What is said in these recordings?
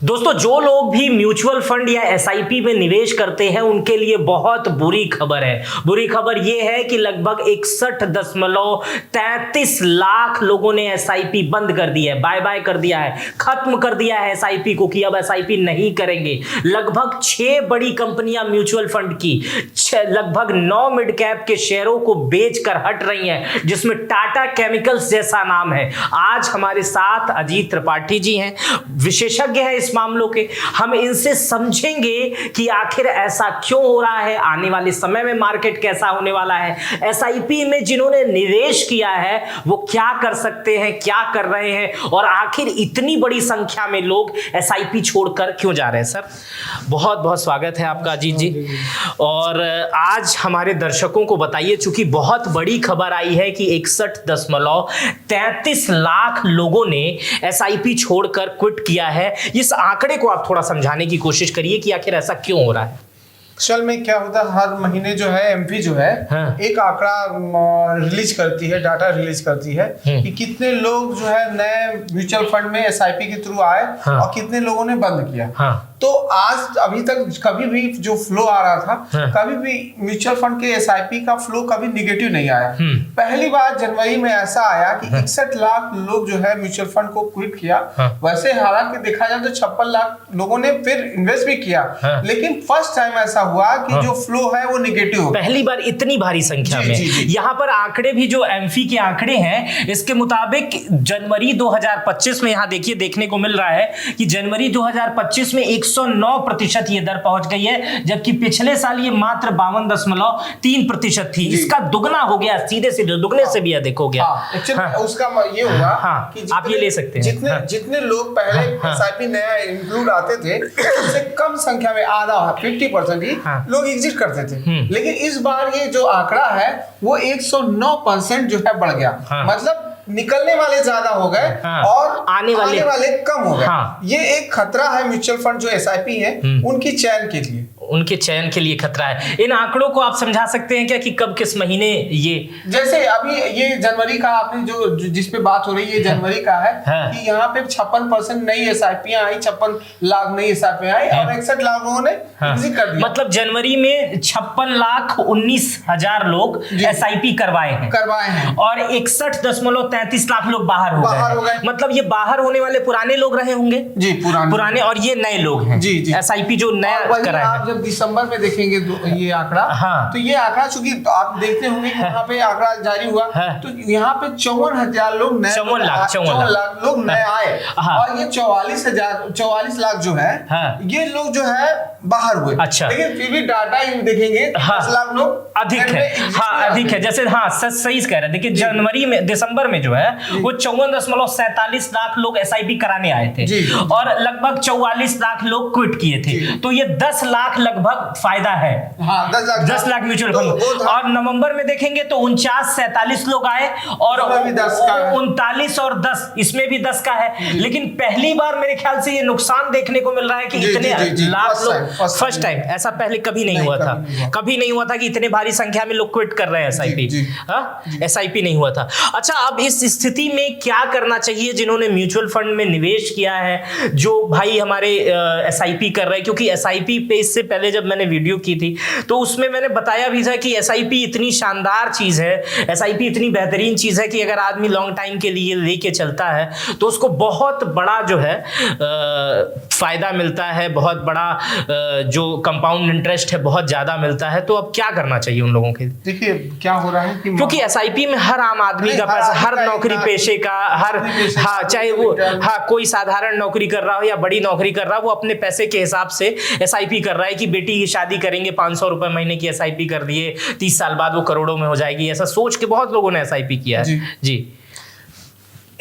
दोस्तों, जो लोग भी म्यूचुअल फंड या एसआईपी में निवेश करते हैं उनके लिए बहुत बुरी खबर है। बुरी खबर यह है कि लगभग 61.33 लाख लोगों ने एसआईपी बंद कर दी है, बाय बाय कर दिया है, खत्म कर दिया है एसआईपी को कि अब एसआईपी नहीं करेंगे। लगभग 6 बड़ी कंपनियां म्यूचुअल फंड की लगभग 9 मिड कैप के शेयरों को बेचकर हट रही हैं, जिसमें टाटा केमिकल्स जैसा नाम है। आज हमारे साथ अजीत त्रिपाठी जी हैं, विशेषज्ञ हैं इस मामलों के। हम इनसे समझेंगे कि आखिर ऐसा क्यों हो रहा है, आने वाले समय में मार्केट कैसा होने वाला है, एसआईपी में जिन्होंने निवेश किया है वो क्या कर सकते हैं, क्या कर रहे हैं, और आखिर इतनी बड़ी संख्या में लोग एसआईपी छोड़कर क्यों जा रहे हैं। सर, बहुत बहुत स्वागत है आपका अजीत जी। और आज हमारे दर्शकों को बताइए, चूंकि बहुत बड़ी खबर आई है कि 61.33 लाख लोगों ने एसआईपी छोड़कर क्विट किया है। इस आंकड़े को आप थोड़ा समझाने की कोशिश करिए कि आखिर ऐसा क्यों हो रहा है। असल में क्या होता है, हर महीने जो है एमपी जो है एक आंकड़ा रिलीज करती है, डाटा रिलीज करती है कि कितने लोग जो है नए म्यूचुअल फंड में एसआईपी के थ्रू आए और कितने लोगों ने बंद किया। तो आज अभी तक कभी भी जो फ्लो आ रहा था, कभी भी म्यूचुअल फंड के एसआईपी का फ्लो कभी निगेटिव नहीं आया। पहली बार जनवरी में ऐसा आया कि 61 लाख लोग जो है म्यूचुअल फंड को क्विट किया। वैसे हालांकि देखा जाए तो 56 लाख लोगों ने फिर इन्वेस्ट भी किया, लेकिन फर्स्ट टाइम ऐसा हुआ कि जो फ्लो है वो निगेटिव हो, पहली बार इतनी भारी संख्या में। यहाँ पर आंकड़े भी जो एमफी के आंकड़े हैं, इसके मुताबिक जनवरी 2025 में यहाँ देखिए देखने को मिल रहा है कि जनवरी 2025 में 109% ये दर पहुंच गई है, जबकि पिछले साल ये मात्र 52.3% थी। इसका दुगना हो गया, सीधे सीधे दुगने से भी अधिक हो गया। उसका ये हुआ कि आप ये ले सकते हैं, जितने लोग पहले एसआईपी नया इंक्लूड आते थे उससे कम संख्या में आधा 50% ही लोग एग्जिट करते थे। लेकिन इस बार ये जो आंकड़ा है वो 109% जो है बढ़ गया। मतलब निकलने वाले ज्यादा हो गए और आने वाले कम हो गए। ये एक खतरा है म्यूचुअल फंड जो एसआईपी है उनकी चयन के लिए, उनके चयन के लिए खतरा है। इन आंकड़ों को आप समझा सकते हैं क्या कि कब किस महीने ये, जैसे अभी ये जनवरी का आपने जो जिस पे बात हो रही है जनवरी का है कि यहाँ पे 56% नई एसआईपी आई, 56 लाख नई एसआईपी आई और 61 लाख लोगों ने एग्जिट कर दिया। मतलब जनवरी में 56,19,000 लोग एसआईपी करवाए हैं और 61.33 लाख लोग बाहर हो गए। मतलब ये बाहर होने वाले पुराने लोग रहे होंगे जी, पुराने और ये नए लोग हैं जी एसआईपी जो नया कराया है। जब दिसंबर में देखेंगे ये आंकड़ा, तो ये आंकड़ा चूंकि आप देखते होंगे कि यहाँ पे आंकड़ा जारी हुआ तो यहाँ पे 54,000 लोग नए, 54 लाख लोग नए आए और ये 44 लाख जो है ये लोग जो है बाहर हुए। अच्छा, लेकिन फिर भी डाटा देखेंगे 10 लाख लोग अधिक है। अधिक है, जैसे सही कह रहे हैं। देखिए जनवरी में, दिसंबर में जो है वो 54.47 लाख लोग एसआईपी कराने आए थे और लगभग 44 लाख लोग क्विट किए थे। तो ये 10 लाख लगभग फायदा है। 10 लाख म्यूचुअल फंड। और नवंबर में देखेंगे तो 49-47 लोग आए और 39 और 10, इसमें भी 10 का है। लेकिन पहली बार मेरे ख्याल से ये नुकसान देखने को मिल रहा है कि इतने लाख लोग, फर्स्ट टाइम, ऐसा पहले कभी नहीं हुआ था। कभी नहीं हुआ था कि इतने भारी संख्या में लोग क्विट कर रहे हैं एसआईपी। एसआईपी नहीं हुआ था। अच्छा, अब इस स्थिति में क्या करना चाहिए जिन्होंने म्यूचुअल फंड में निवेश किया है, जो भाई हमारे एसआईपी कर रहे हैं? क्योंकि एसआईपी पे इससे पहले जब मैंने वीडियो की थी तो उसमें मैंने बताया भी था कि एसआईपी इतनी शानदार चीज है, एसआईपी इतनी बेहतरीन चीज है कि अगर आदमी लॉन्ग टाइम के लिए लेके चलता है तो उसको बहुत बड़ा जो है फायदा मिलता है, बहुत बड़ा जो कंपाउंड इंटरेस्ट है बहुत ज्यादा मिलता है। तो अब क्या करना चाहिए उन लोगों के? देखिए क्या हो रहा है कि क्योंकि एसआईपी में हर आम आदमी का पैसा, हर नौकरी पेशे का, हर चाहे वो कोई साधारण नौकरी कर रहा हो या बड़ी नौकरी कर रहा हो, वो अपने पैसे के हिसाब से एसआईपी कर रहा है कि बेटी की शादी करेंगे 500 रुपए महीने की एसआईपी कर दिए, 30 साल बाद वो करोड़ों में हो जाएगी। ऐसा सोच के बहुत लोगों ने एसआईपी किया है। जी,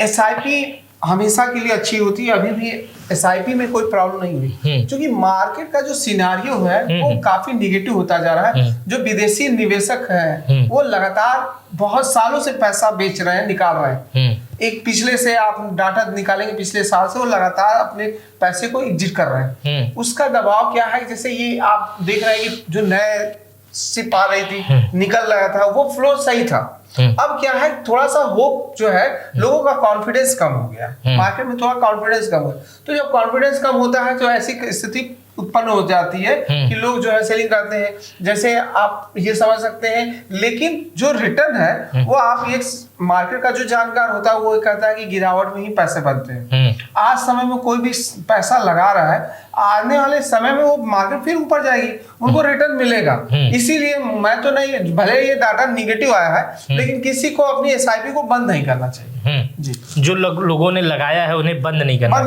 एसआईपी हमेशा के लिए अच्छी होती है। अभी भी एसआईपी में कोई प्रॉब्लम नहीं हुई, क्योंकि मार्केट का जो सिनारियो है वो काफी निगेटिव होता जा रहा है। जो विदेशी निवेशक है वो लगातार बहुत सालों से पैसा बेच रहे हैं, निकाल रहे हैं। एक पिछले से आप डाटा निकालेंगे, पिछले साल से वो लगातार अपने पैसे को एग्जिट कर रहे हैं। उसका दबाव क्या है, जैसे ये आप देख रहे हैं कि जो नए सिप आ रही थी, निकल रहा था, वो फ्लो सही था। अब क्या है, थोड़ा सा होप जो है, लोगों का कॉन्फिडेंस कम हो गया, मार्केट में थोड़ा कॉन्फिडेंस कम हो, तो जब कॉन्फिडेंस कम होता है तो ऐसी स्थिति उत्पन्न हो जाती है कि लोग जो है सेलिंग करते हैं, जैसे आप ये समझ सकते हैं। लेकिन जो रिटर्न है वो आप एक मार्केट का जो जानकार होता है वो कहता है कि गिरावट में ही पैसे बनते हैं। आज समय में कोई भी पैसा लगा रहा है, आने वाले समय में वो मार्केट फिर ऊपर जाएगी, उनको रिटर्न मिलेगा। इसीलिए मैं तो नहीं, भले ये डाटा निगेटिव आया है, लेकिन किसी को अपनी एसआईपी को बंद नहीं करना चाहिए। जी, जो लोगों ने लगाया है उन्हें बंद नहीं करना है,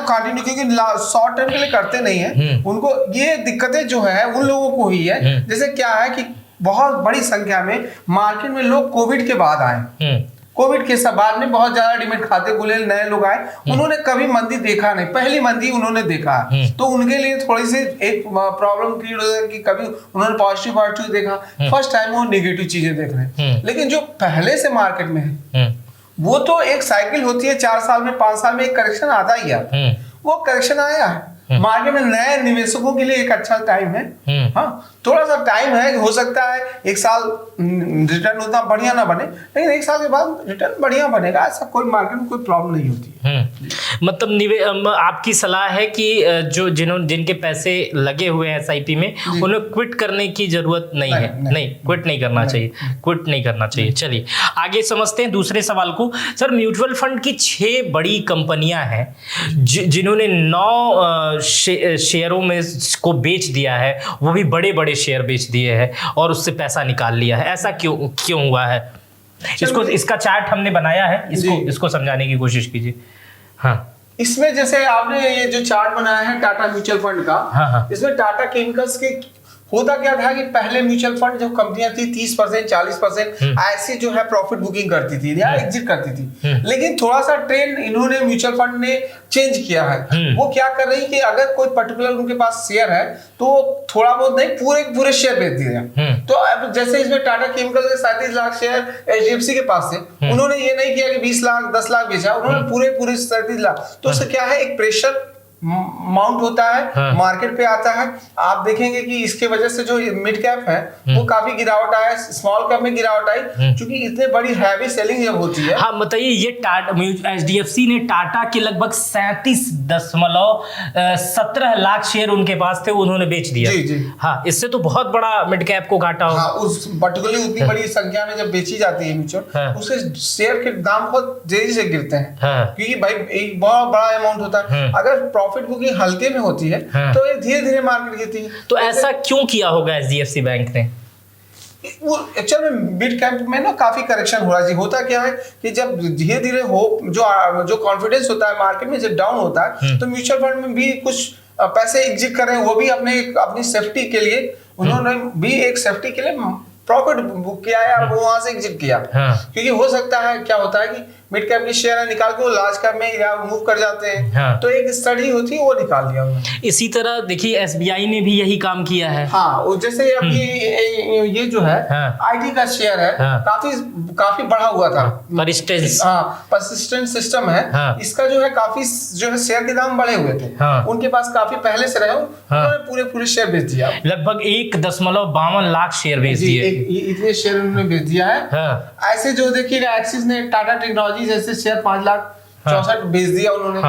कंटिन्यू, क्योंकि शॉर्ट टर्म के लिए करते नहीं है। उनको ये दिक्कतें जो है उन लोगों को ही है। जैसे क्या है कि बहुत बड़ी संख्या में मार्केट में लोग कोविड के बाद आए, कोविड के बाद में बहुत ज्यादा डिमेट खाते खुले, नए लोग आए, उन्होंने कभी मंदी देखा नहीं, पहली मंदी उन्होंने देखा है, तो उनके लिए थोड़ी सी एक प्रॉब्लम क्रिएट हो जाए कि कभी उन्होंने पॉजिटिव देखा, फर्स्ट टाइम वो नेगेटिव चीजें देख रहे हैं। लेकिन जो पहले से मार्केट में है वो तो एक साइकिल होती है, 4 साल में 5 साल में एक करेक्शन आता ही आता है, वो करेक्शन आया है। मार्केट में नए निवेशकों के लिए एक अच्छा टाइम है। हाँ, थोड़ा सा टाइम है, हो सकता है 1 साल रिटर्न उतना बढ़िया ना बने, लेकिन 1 साल के बाद रिटर्न बढ़िया बनेगा, ऐसा कोई मार्केट में कोई प्रॉब्लम नहीं होती है। मतलब आपकी सलाह है कि जो जिनके पैसे लगे हुए हैं एसआईपी में, उन्हें क्विट करने की जरूरत नहीं है। नहीं, क्विट नहीं करना चाहिए, क्विट नहीं करना चाहिए। चलिए आगे समझते हैं दूसरे सवाल को। सर, म्यूचुअल फंड की 6 बड़ी कंपनियां हैं जिन्होंने 9 शेयरों में को बेच दिया है, वो भी बड़े बड़े शेयर बेच दिए हैं और उससे पैसा निकाल लिया है। ऐसा क्यों हुआ है? इसका चार्ट हमने बनाया है, इसको समझाने की कोशिश कीजिए। हाँ, इसमें जैसे आपने ये जो चार्ट बनाया है टाटा म्यूचुअल फंड का, हाँ। इसमें टाटा केमिकल्स के होता क्या था कि पहले म्यूचुअल फंड जो कंपनियां थी 30% 40% ऐसी जो है प्रॉफिट बुकिंग करती थी या एग्जिट करती थी। लेकिन थोड़ा सा ट्रेंड इन्होंने म्यूचुअल फंड ने चेंज किया है। वो क्या कर रही कि अगर कोई पर्टिकुलर उनके पास शेयर है तो थोड़ा बहुत नहीं, पूरे शेयर बेच दिया। तो अब जैसे इसमें टाटा केमिकल के 37 लाख शेयर एचडीएफसी के पास थे, उन्होंने ये नहीं किया कि 20 लाख 10 लाख बेचा, उन्होंने पूरे 37 लाख। तो उससे क्या है, एक प्रेशर माउंट होता है, मार्केट पे आता है। आप देखेंगे कि इसके वजह से जो मिड कैप है वो काफी गिरावट आया, स्मॉल कैप में गिरावट आई, क्योंकि इतने बड़ी हैवी सेलिंग जब होती है। हाँ, बताइए, ये टाटा एचडीएफसी ने टाटा के लगभग 37.17 लाख शेयर उनके पास थे, उन्होंने बेच दिया। जी। हाँ, इससे तो बहुत बड़ा मिड कैप को घाटा होगा। हाँ, उस पर्टिकुलरली उतनी बड़ी संख्या में जब बेची जाती है म्यूचुअल, उसके शेयर के दाम बहुत तेजी से गिरते हैं, क्योंकि भाई एक बहुत बड़ा अमाउंट होता है। अगर प्रॉफिट बुकिंग हल्के में होती है तो ये धीरे धीरे मार्केट गिरती है। तो ऐसा क्यों किया होगा एचडीएफसी बैंक ने? वो एक्चुअल में मिड कैप में ना काफी करेक्शन हो रहा है। होता क्या है कि जब धीरे धीरे होप जो कॉन्फिडेंस होता है मार्केट में जब डाउन होता है, तो म्यूचुअल फंड में भी कुछ पैसे एग्जिट कर रहे हैं, वो भी अपनी सेफ्टी के लिए, उन्होंने भी एक सेफ्टी के लिए प्रॉफिट बुक किया है, वो वहां से एग्जिट किया। क्योंकि हो सकता है क्या होता है कि मिड कैप की शेयर निकाल के वो लार्ज कैप में या मूव कर जाते हैं, तो एक स्टडी होती है वो निकाल दिया उन्होंने। इसी तरह देखिए एसबीआई ने भी यही काम किया है। हाँ, जैसे अभी ये जो है आईटी का शेयर है, काफी बढ़ा हुआ था, परसिस्टेंट सिस्टम है, इसका जो है काफी जो है शेयर के दाम बढ़े हुए थे, उनके पास काफी पहले से रहे, उन्होंने पूरे शेयर बेच दिया, लगभग 1.52 लाख शेयर बेच दिए। इतने शेयर उन्होंने बेच दिया है। ऐसे जो देखिएगा एक्सिस ने टाटा टेक्नोलॉजी जैसे शेयर 5,64,000 बेच दिया उन्होंने।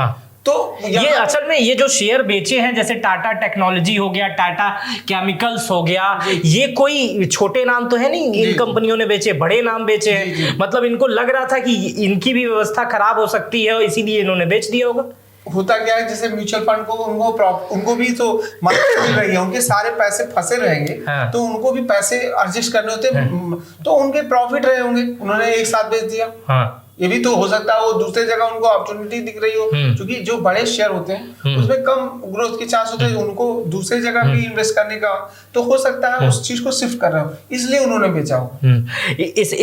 तो ये असल में ये जो शेयर बेचे हैं, जैसे टाटा टेक्नोलॉजी हो गया, टाटा केमिकल्स हो गया, ये कोई छोटे नाम तो है नहीं, इन कंपनियों ने बेचे, बड़े नाम बेचे हैं। मतलब इनको लग रहा था कि इनकी भी व्यवस्था खराब हो सकती है और इसीलिए इन्होंने बेच दिया होगा। होता क्या है, जैसे म्यूचुअल फंड को उनको भी तो मार्केट मिल रही है, उनके सारे पैसे फंसे रहेंगे, तो उनको भी पैसे एडजस्ट करने होते हैं, तो उनके प्रॉफिट रहे होंगे, उन्होंने एक साथ बेच दिया। ये भी तो हो सकता है वो दूसरे जगह उनको अपॉर्चुनिटी दिख रही हो, क्योंकि जो बड़े शेयर होते हैं उसमें कम ग्रोथ के चांस होते हैं, उनको दूसरे जगह भी इन्वेस्ट करने का, तो हो सकता है उस चीज को शिफ्ट कर रहे हो, इसलिए उन्होंने बेचा हो।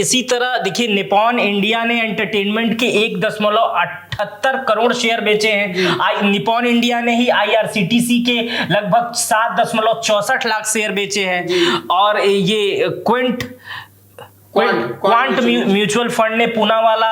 इसी तरह देखिए निपॉन इंडिया ने एंटरटेनमेंट के 1.78 करोड़ शेयर बेचे हैं। निपॉन इंडिया ने ही आईआरसीटीसी के लगभग 7.64 लाख शेयर बेचे हैं। और ये क्वांट म्यूचुअल फंड ने पूनावाला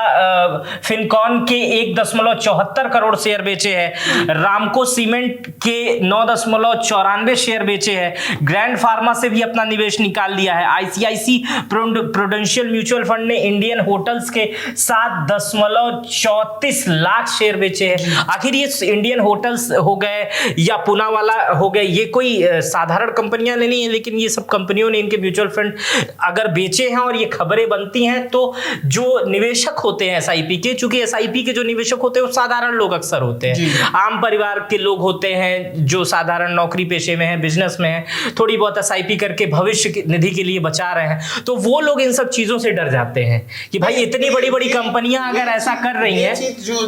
फिनकॉन के 1.74 करोड़ शेयर बेचे हैं। रामको सीमेंट के 9.94 शेयर बेचे हैं। ग्रैंड फार्मा से भी अपना निवेश निकाल लिया है। आईसीआईसी प्रूडेंशियल म्यूचुअल फंड ने इंडियन होटल्स के 7.34 लाख शेयर बेचे हैं। आखिर ये इंडियन होटल्स हो गए या पूनावाला हो गए, ये कोई साधारण कंपनियां नहीं है, लेकिन ये सब कंपनियों ने इनके म्यूचुअल फंड अगर बेचे हैं और ये खबरें बनती हैं, तो जो निवेशक होते हैं एसआईपी के, चूंकि एसआईपी के जो निवेशक होते हैं वो साधारण लोग अक्सर होते हैं, आम परिवार के लोग होते हैं जो साधारण नौकरी पेशे में हैं, बिजनेस में हैं, थोड़ी बहुत एसआईपी करके भविष्य निधि के लिए बचा रहे हैं, तो वो लोग इन सब चीजों से डर जाते हैं कि भाई इतनी बड़ी बड़ी कंपनियां अगर ऐसा कर रही हैं।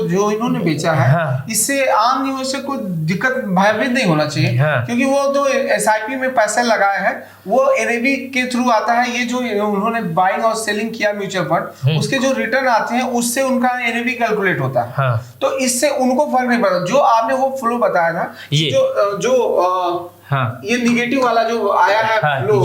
जो इन्होंने बेचा है, इससे आम निवेशक को दिक्कत भयभीत नहीं होना चाहिए, क्योंकि वो जो एसआईपी में पैसे लगाए हैं वो एनएवी के थ्रू आता है। ये जो उन्होंने बाइंग और सेलिंग किया म्यूचुअल फंड, उसके जो रिटर्न आते हैं उससे उनका एनएवी कैलकुलेट होता है। तो इससे उनको फर्क नहीं पड़ता। जो आपने वो फ्लो बताया था, ये निगेटिव वाला जो आया है फ्लो,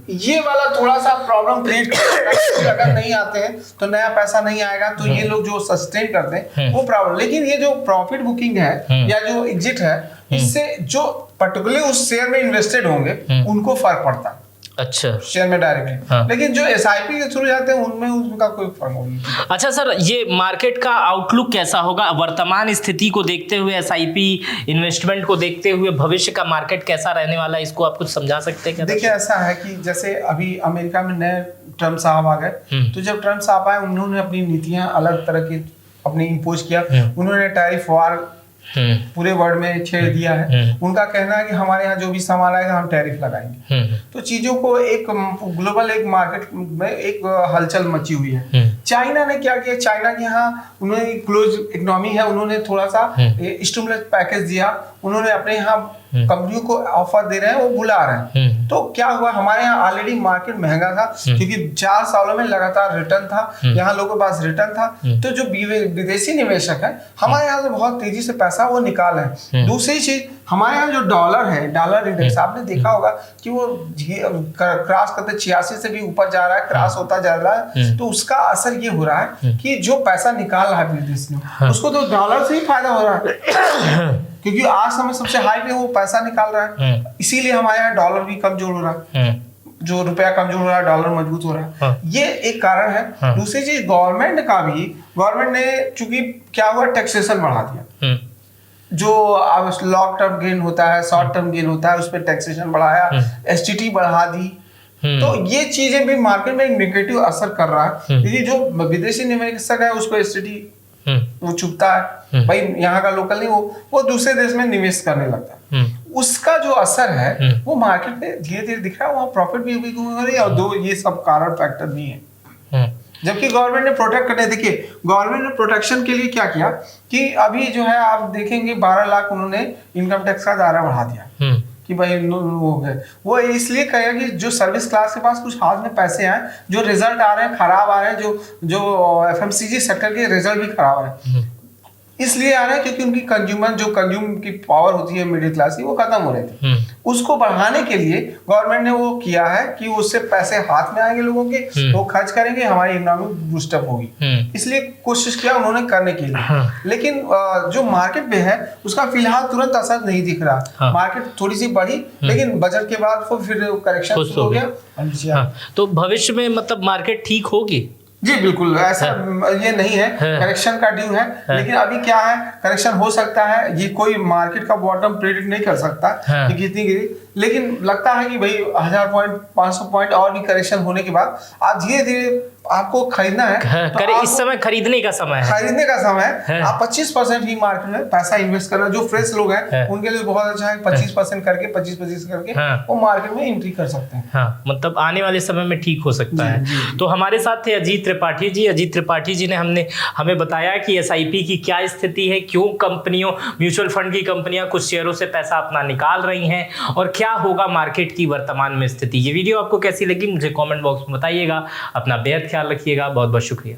ये वाला थोड़ा सा प्रॉब्लम क्रिएट करता है। अगर नहीं आते हैं तो नया पैसा नहीं आएगा, तो ये लोग जो सस्टेन करते हैं वो प्रॉब्लम। लेकिन ये जो प्रॉफिट बुकिंग है या जो एग्जिट है, इससे जो पर्टिकुलरली उस शेयर में इन्वेस्टेड होंगे उनको फर्क पड़ता है। अच्छा, शेयर में डायरेक्टली। लेकिन जो एसआईपी के थ्रू जाते हैं उनमें उनका कोई फर्क नहीं। अच्छा सर, ये मार्केट का आउटलुक कैसा होगा वर्तमान स्थिति को देखते हुए, एसआईपी इन्वेस्टमेंट को देखते हुए भविष्य का मार्केट कैसा रहने वाला है, इसको आप कुछ समझा सकते हैं क्या? देखिए, ऐसा है कि जैसे अभी अमेरिका में नए ट्रम्प साहब आ गए, तो जब ट्रम्प साहब आए उन्होंने अपनी नीतियां अलग तरह की अपनी इम्पोज किया। उन्होंने टैरिफ वार पूरे वर्ल्ड में छेड़ दिया है। उनका कहना है कि हमारे यहाँ जो भी सामान आएगा हम टैरिफ लगाएंगे। तो चीजों को एक ग्लोबल एक मार्केट में एक हलचल मची हुई है। चाइना ने क्या किया, चाइना के यहाँ उन्होंने क्लोज इकोनॉमी है, उन्होंने थोड़ा सा स्टिमुलस पैकेज दिया। उन्होंने अपने यहाँ कंपनियों को ऑफर दे रहे हैं, वो बुला रहे हैं। तो क्या हुआ, हमारे यहाँ ऑलरेडी मार्केट महंगा था, क्योंकि 4 सालों में लगातार रिटर्न था, यहाँ लोगों के पास रिटर्न था। तो जो विदेशी निवेशक है हमारे यहाँ से बहुत तेजी से पैसा वो निकाल रहे हैं। दूसरी चीज, हमारे यहाँ जो डॉलर है, डॉलर इंडेक्स आपने देखा होगा कि वो क्रॉस करते 86 से भी ऊपर जा रहा है, क्रॉस होता जा रहा है। तो उसका असर ये हो रहा है कि जो पैसा निकाल रहा है विदेश में, उसको तो डॉलर से ही फायदा हो रहा है, क्योंकि आज समय सबसे हाई पे वो पैसा निकाल रहा है। इसीलिए हमारे यहाँ डॉलर भी कमजोर हो रहा है, जो रुपया कमजोर हो रहा है, डॉलर मजबूत हो रहा है। ये एक कारण है। दूसरी चीज, गवर्नमेंट ने चूंकि क्या हुआ, टैक्सेशन बढ़ा दिया। जो लॉन्ग टर्म गेन होता है, शॉर्ट टर्म गेन होता है, उस पर टैक्सेशन बढ़ाया, एसटीटी बढ़ा दी। तो ये चीजें भी मार्केट में एक नेगेटिव असर कर रहा है, क्योंकि जो विदेशी निवेशक है उसको एसटीटी वो चुभता है, भाई यहाँ का लोकल नहीं, वो दूसरे देश में निवेश करने लगता है। उसका जो असर है वो मार्केट में धीरे धीरे दिख रहा है, वहाँ प्रॉफिट भी हो रही है, और ये सब कारण फैक्टर भी है। जबकि गवर्नमेंट ने प्रोटेक्ट करने, देखिए गवर्नमेंट ने प्रोटेक्शन के लिए क्या किया कि अभी जो है आप देखेंगे 12 लाख उन्होंने इनकम टैक्स का दायरा बढ़ा दिया कि भाई हो गए। वो इसलिए कहेगा कि जो सर्विस क्लास के पास कुछ हाथ में पैसे आए, जो रिजल्ट आ रहे हैं खराब आ रहे हैं, जो एफएमसीजी सेक्टर के रिजल्ट भी खराब आ रहे हैं, इसलिए आ रहा है क्योंकि उनकी कंज्यूम की पावर होती है मिडिल क्लास की, वो खत्म हो रही थी। उसको बढ़ाने के लिए गवर्नमेंट ने वो किया है कि उससे पैसे हाथ में आएंगे लोगों के, वो खर्च करेंगे, हमारी इकोनॉमी बूस्टअप होगी। इसलिए कोशिश किया उन्होंने करने के लिए। लेकिन जो मार्केट में है उसका फिलहाल तुरंत असर नहीं दिख रहा। मार्केट थोड़ी सी बढ़ी, लेकिन बजट के बाद वो फिर करेक्शन शुरू हो गया। तो भविष्य में मतलब मार्केट ठीक होगी? जी बिल्कुल, ऐसा ये नहीं है, करेक्शन का ड्यू है। लेकिन अभी क्या है, करेक्शन हो सकता है, ये कोई मार्केट का बॉटम प्रेडिक्ट नहीं कर सकता कि कितनी गिरी। लेकिन लगता है कि भाई 1000 पॉइंट 500 पॉइंट और भी करेक्शन होने के बाद आप धीरे धीरे आपको खरीदना है। तो इस समय खरीदने का समय है। आप 25% ही मार्केट में पैसा इन्वेस्ट करना, जो फ्रेश लोग हैं उनके लिए बहुत अच्छा है। 25% करके 25% करके वो मार्केट में एंट्री कर सकते हैं। मतलब आने वाले समय में ठीक हो सकता है। तो हमारे साथ थे अजीत त्रिपाठी जी। अजीत त्रिपाठी जी ने हमें बताया कि एसआईपी की क्या स्थिति है, क्यों कंपनियों, म्यूचुअल फंड की कंपनियां कुछ शेयरों से पैसा अपना निकाल रही हैं, और क्या होगा मार्केट की वर्तमान में स्थिति। ये वीडियो आपको कैसी लगी मुझे कमेंट बॉक्स में बताइएगा। अपना बेहद ख्याल रखिएगा। बहुत बहुत शुक्रिया।